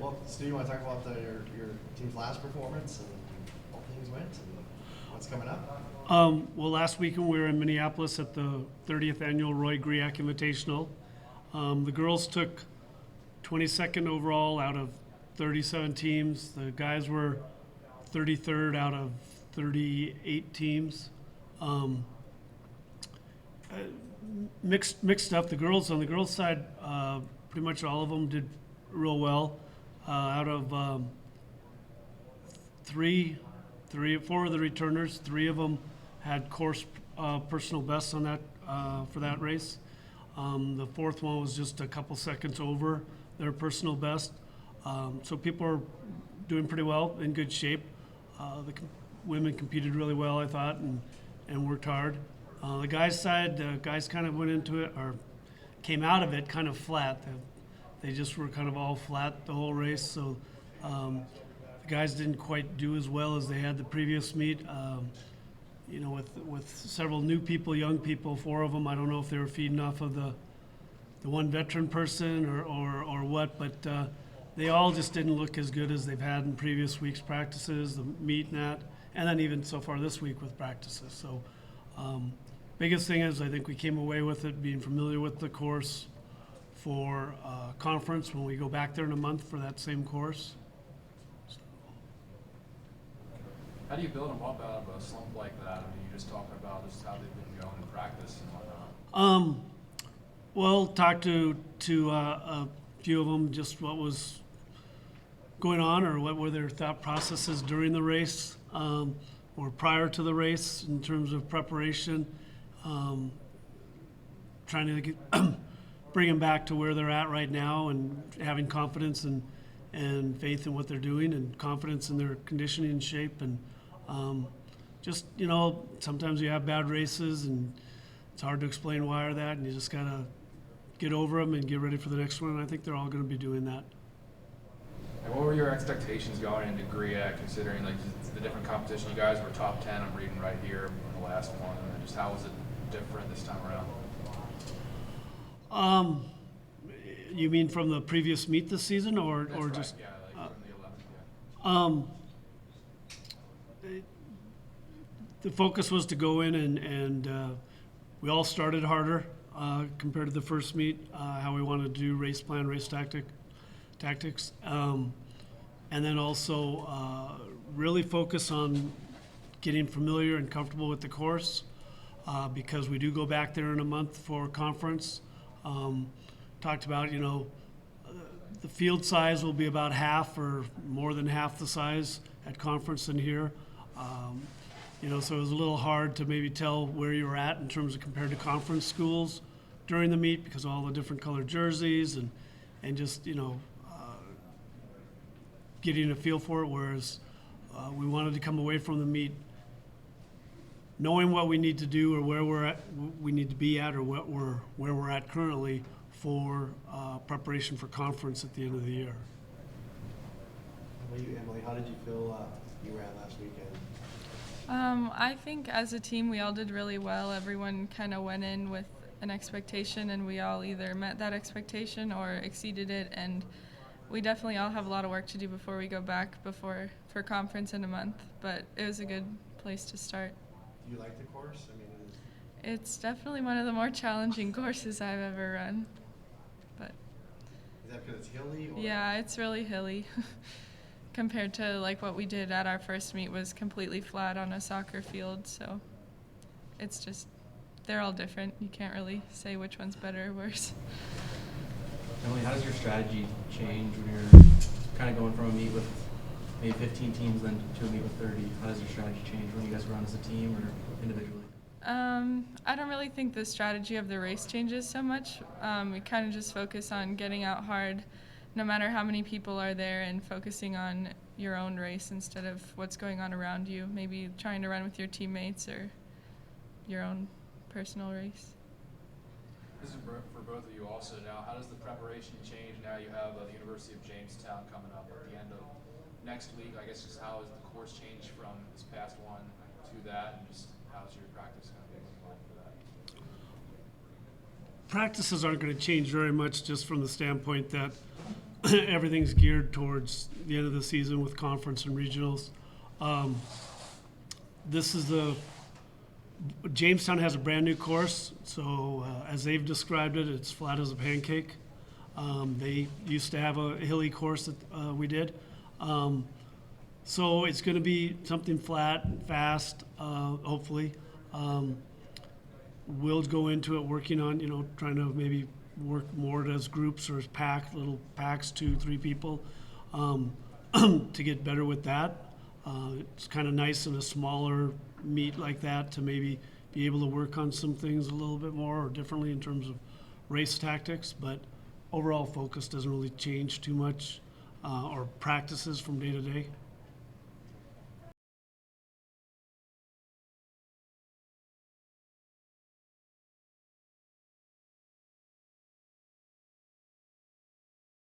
Well, Stu, you want to talk about your team's last performance and how things went and what's coming up? Well, last weekend we were in Minneapolis at the 30th annual Roy Griak Invitational. The girls took 22nd overall out of 37 teams. The guys were 33rd out of 38 teams. Um, uh, mixed stuff. The girls on the girls' side, pretty much all of them did real well. Out of four of the returners, three of them had course personal bests on that for that race. The fourth one was just a couple seconds over their personal best. So people are doing pretty well, in good shape. Women competed really well, I thought, and worked hard. The guys' side, the guys kind of went into it or came out of it kind of flat. They just were kind of all flat the whole race. So the guys didn't quite do as well as they had the previous meet. With several new people, young people, four of them. I don't know if they were feeding off of the one veteran person or what, but they all just didn't look as good as they've had in previous weeks' practices, the meet and that, and then even so far this week with practices. So biggest thing is I think we came away with it being familiar with the course for conference when we go back there in a month for that same course. How do you build them up out of a slump like that? I mean, you're just talking about just how they've been going in practice and whatnot. Well, talked to a few of them, just what was going on or what were their thought processes during the race or prior to the race in terms of preparation. Trying to bring them back to where they're at right now and having confidence and faith in what they're doing and confidence in their conditioning and shape. And sometimes you have bad races and it's hard to explain why or that, and you just got to get over them and get ready for the next one. And I think they're all going to be doing that. And what were your expectations going into GRIAC, considering like the different competition? You guys were top 10, I'm reading right here in the last one. And just how was it different this time around? You mean from the previous meet this season or Right, just? yeah, like from the 11th, yeah. The focus was to go in and we all started harder compared to the first meet, how we wanted to do race plan, race tactics. And then also really focus on getting familiar and comfortable with the course because we do go back there in a month for conference. Talked about, the field size will be about half or more than half the size at conference than here. So it was a little hard to maybe tell where you were at in terms of compared to conference schools during the meet because of all the different colored jerseys and just, getting a feel for it, whereas we wanted to come away from the meet knowing what we need to do or where we need to be at or where we're at currently for preparation for conference at the end of the year. How about you, Emily? How did you feel you ran last weekend? I think as a team we all did really well. Everyone kind of went in with an expectation and we all either met that expectation or exceeded it, and we definitely all have a lot of work to do before we go back for conference in a month, but it was a good place to start. Do you like the course? I mean, It's definitely one of the more challenging courses I've ever run. But is that because it's hilly? Or? yeah, it's really hilly. Compared to like what we did at our first meet was completely flat on a soccer field, so it's just, they're all different. You can't really say which one's better or worse. Emily, how does your strategy change when you're kind of going from a meet with maybe 15 teams then to a meet with 30? How does your strategy change when you guys run as a team or individually? I don't really think the strategy of the race changes so much. We kind of just focus on getting out hard no matter how many people are there and focusing on your own race instead of what's going on around you. Maybe trying to run with your teammates or your own personal race. This is for both of you also now. How does the preparation change now you have the University of Jamestown coming up at the end of next week? I guess just how has the course changed from this past one to that, and just how's your practice going to be looking like for that? Practices aren't going to change very much just from the standpoint that everything's geared towards the end of the season with conference and regionals. This is Jamestown has a brand new course, so as they've described it, it's flat as a pancake. They used to have a hilly course that we did. So it's going to be something flat, fast, hopefully. We'll go into it working on, trying to maybe work more as groups or as little packs, 2-3 people, to get better with that. It's kind of nice in a smaller meet like that to maybe be able to work on some things a little bit more or differently in terms of race tactics, but overall focus doesn't really change too much, or practices from day to day.